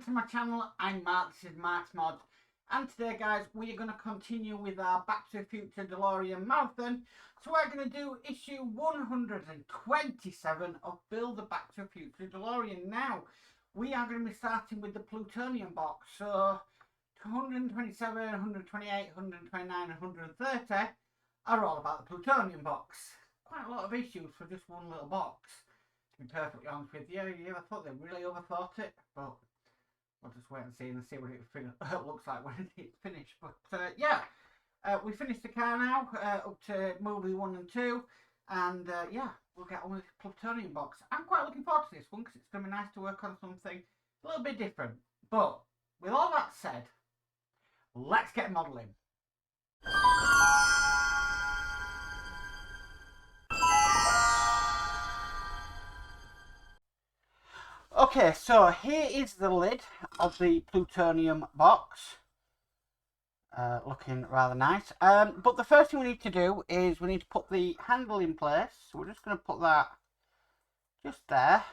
to my channel. I'm Mark, this is Mark's Mod, and today guys we are going to continue with our Back to the Future DeLorean marathon. So we're going to do issue 127 of Build the Back to the Future DeLorean. Now we are going to be starting with the Plutonium box, so 127, 128, 129 and 130 are all about the Plutonium box. Quite a lot of issues for just one little box, to be perfectly honest with you. I thought they really overthought it, but we'll just wait and see what it looks like when it's finished. But yeah, we finished the car now, up to movie 1 and 2, and yeah, we'll get on with the Plutonium box. I'm quite looking forward to this one because it's going to be nice to work on something a little bit different. But with all that said, let's get modelling. Okay, so here is the lid of the Plutonium box. Looking rather nice. But the first thing we need to do is we need to put the handle in place. So we're just going to put that just there.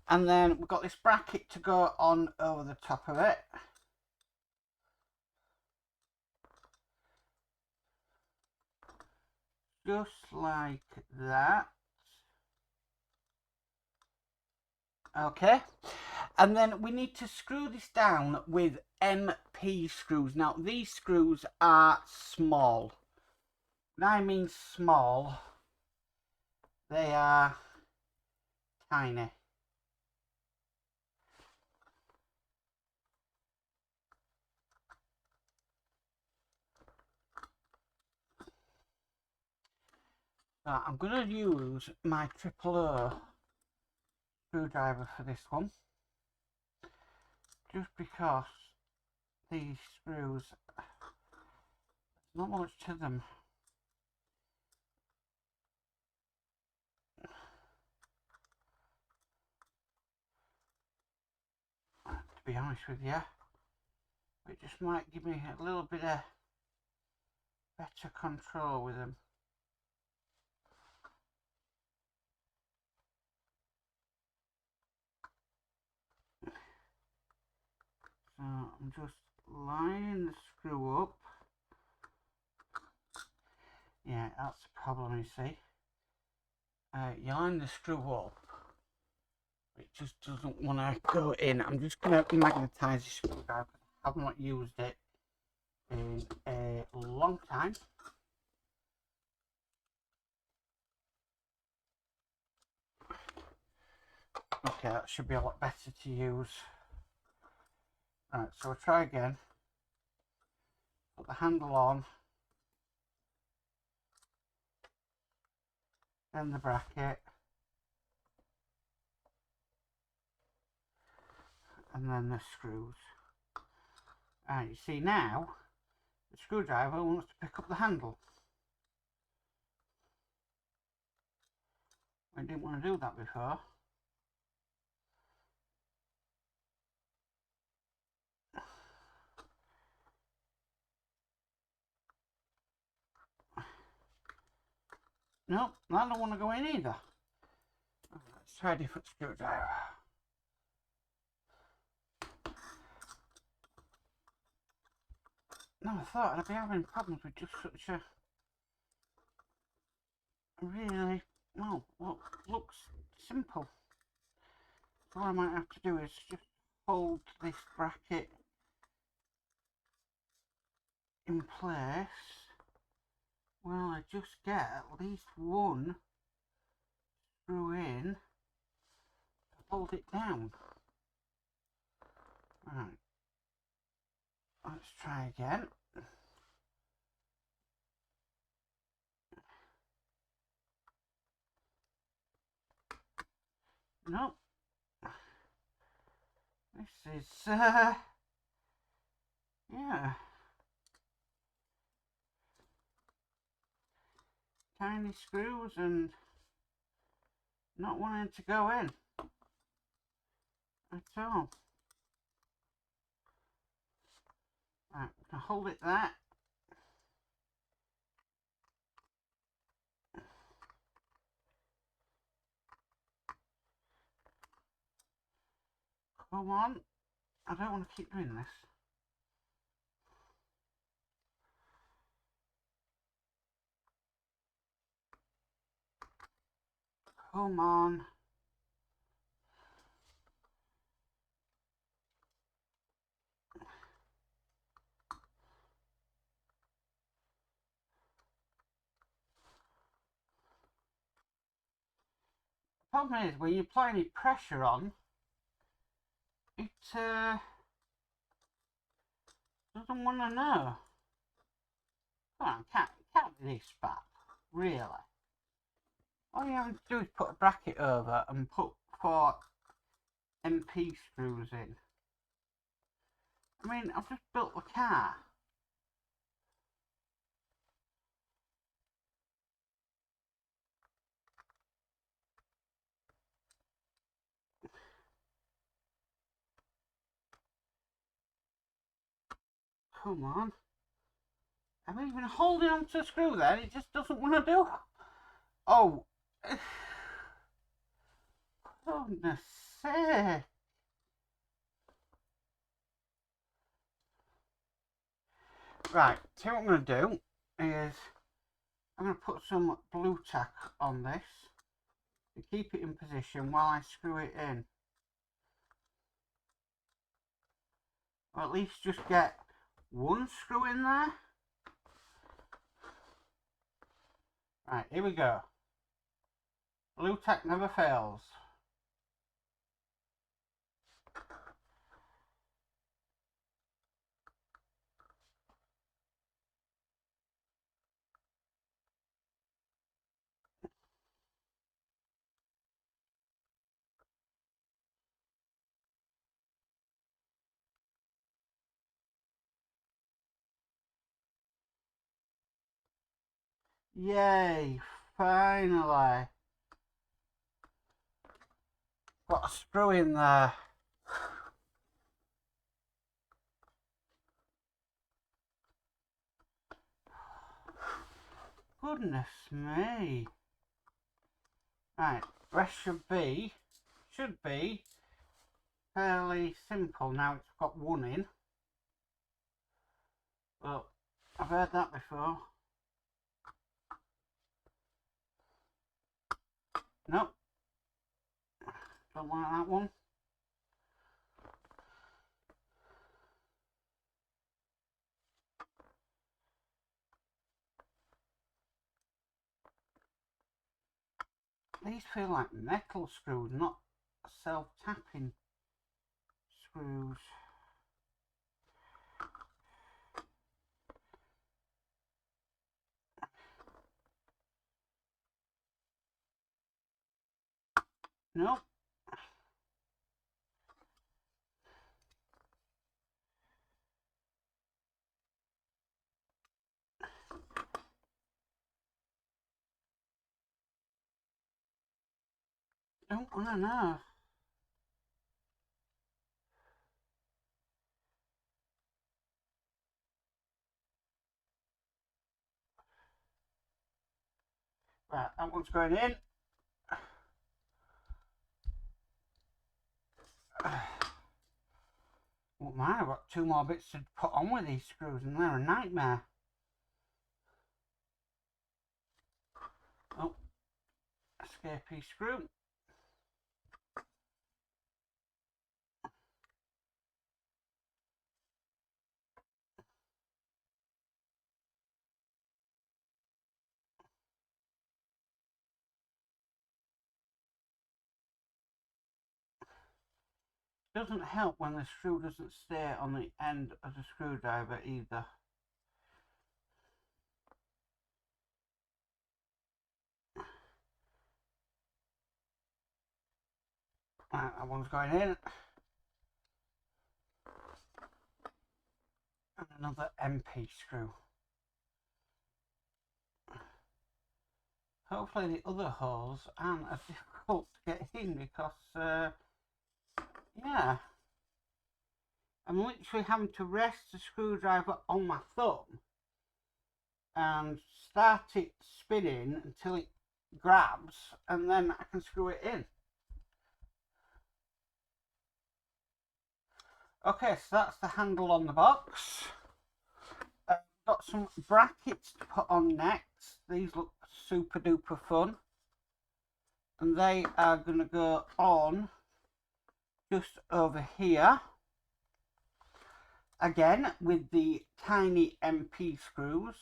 And then we've got this bracket to go on over the top of it. Just like that. Okay, and then we need to screw this down with MP screws. Now these screws are small. When I mean small, they are tiny. So I'm going to use my 000 screwdriver for this one, just because these screws, there's not much to them. To be honest with you, it just might give me a little bit of better control with them. So I'm just lining the screw up. Yeah, that's the problem, you see. You line the screw up, it just doesn't want to go in. I'm just going to magnetise the screwdriver. I have not used it in a long time. Okay, that should be a lot better to use. Right, so we'll try again. Put the handle on, then the bracket, and then the screws. And you see now, the screwdriver wants to pick up the handle. I didn't want to do that before. Nope, that don't want to go in either. Let's try a different screwdriver. Never thought I'd be having problems with just such a really, well, looks simple. So what I might have to do is just hold this bracket in place while I just get at least one screw in to hold it down. Right, let's try again. Nope. This is, yeah. Tiny screws and not wanting to go in at all. Right, to hold it there. Come on. I don't want to keep doing this. Come on. The problem is, when you apply any pressure on, it doesn't want to know. Come on, can't be this bad, really. All you have to do is put a bracket over and put 4 MP screws in. I mean, I've just built the car. Come on. I'm even holding on to the screw there, it just doesn't want to do. Oh. Goodness sake. Right, so what I'm going to do is I'm going to put some blue tack on this to keep it in position while I screw it in. Or at least just get one screw in there. Right, here we go. Blue tack never fails. Yay, finally. Got a screw in there. Goodness me. Right, rest should be fairly simple. Now it's got one in. But I've heard that before. Nope. Don't like that one. These feel like metal screws, not self-tapping screws. Nope. Don't want to know. Right, that one's going in. Well, man, I've got 2 more bits to put on with these screws and they're a nightmare. Oh, escapee screw. Doesn't help when the screw doesn't stay on the end of the screwdriver either. Right, that one's going in. And another MP screw. Hopefully the other holes aren't as difficult to get in because, yeah, I'm literally having to rest the screwdriver on my thumb and start it spinning until it grabs and then I can screw it in. Okay, so that's the handle on the box. Got some brackets to put on next. These look super duper fun. And they are going to go on just over here. Again, with the tiny MP screws.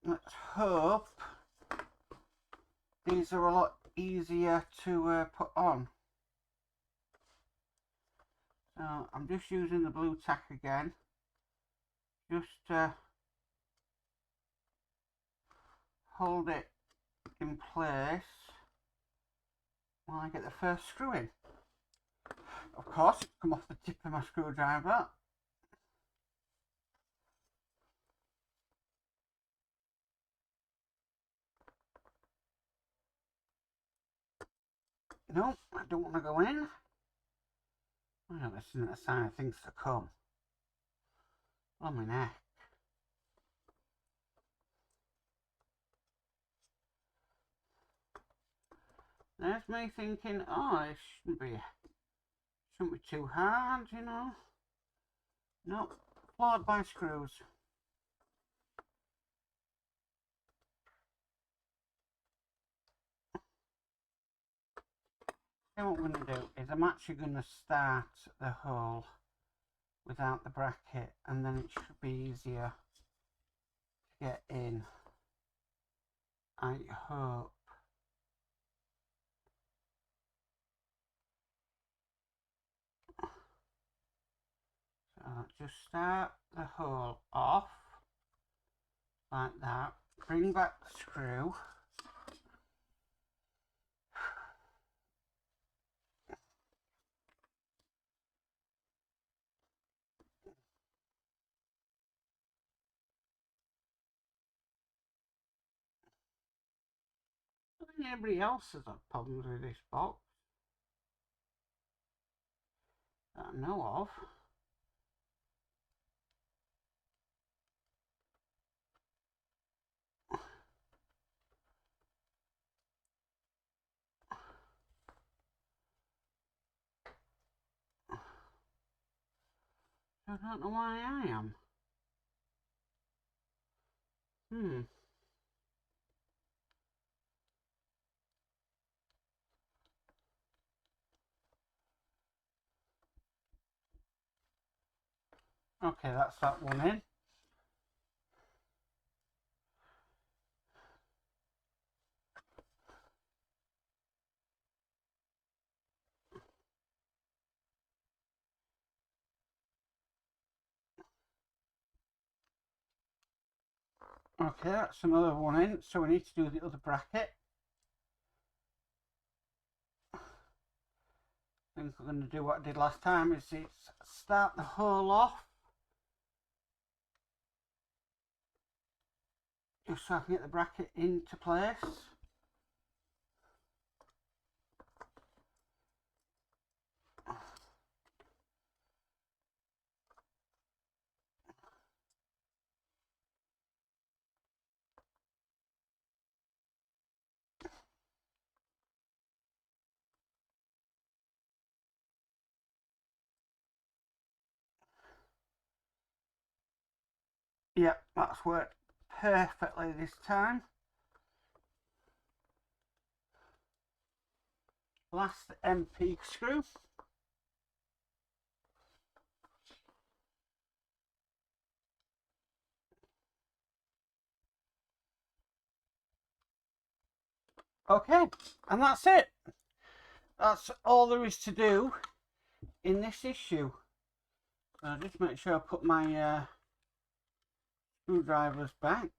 Let's hope these are a lot easier to put on. So I'm just using the blue tack again. Just hold it in place while I get the first screw in. Of course, it's come off the tip of my screwdriver. No, I don't want to go in. Well, this isn't a sign of things to come. On my neck. There's me thinking, oh, it shouldn't be too hard, you know. Nope, floored by screws. So what I'm going to do is I'm actually going to start the hole without the bracket, and then it should be easier to get in, I hope. So just start the hole off like that, bring back the screw, I think everybody else has had problems with this box that I know of. I don't know why I am. Okay, that's that one in. Okay, that's another one in, so we need to do the other bracket. I think we're going to do what I did last time, is start the hole off, just so I can get the bracket into place. Yep, that's worked perfectly this time. Last MP screw. Okay, and that's it. That's all there is to do in this issue. So just make sure I put my screwdrivers back.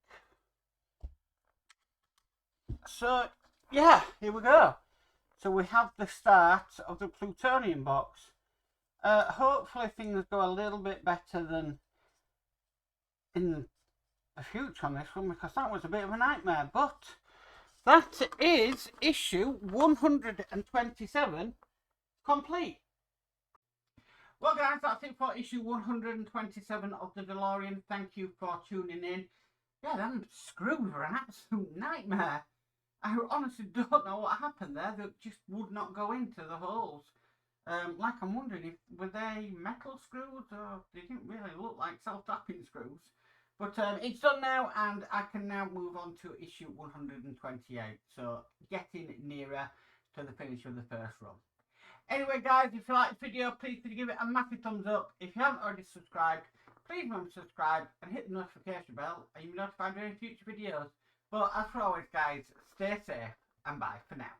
So yeah, here we go. So we have the start of the Plutonium box. Hopefully things go a little bit better than in the future on this one, because that was a bit of a nightmare. But that is issue 127 complete. Well guys, that's it for issue 127 of the Delorean. Thank you for tuning in. Yeah, them screws were an absolute nightmare. I honestly don't know what happened there. They just would not go into the holes. Like I'm wondering if were they metal screws or they didn't really look like self-tapping screws. But it's done now, and I can now move on to issue 128. So getting nearer to the finish of the first run. Anyway, guys, if you like the video, please could you give it a massive thumbs up. If you haven't already subscribed, please remember to subscribe and hit the notification bell, and you'll be notified of any future videos. But as for always, guys, stay safe and bye for now.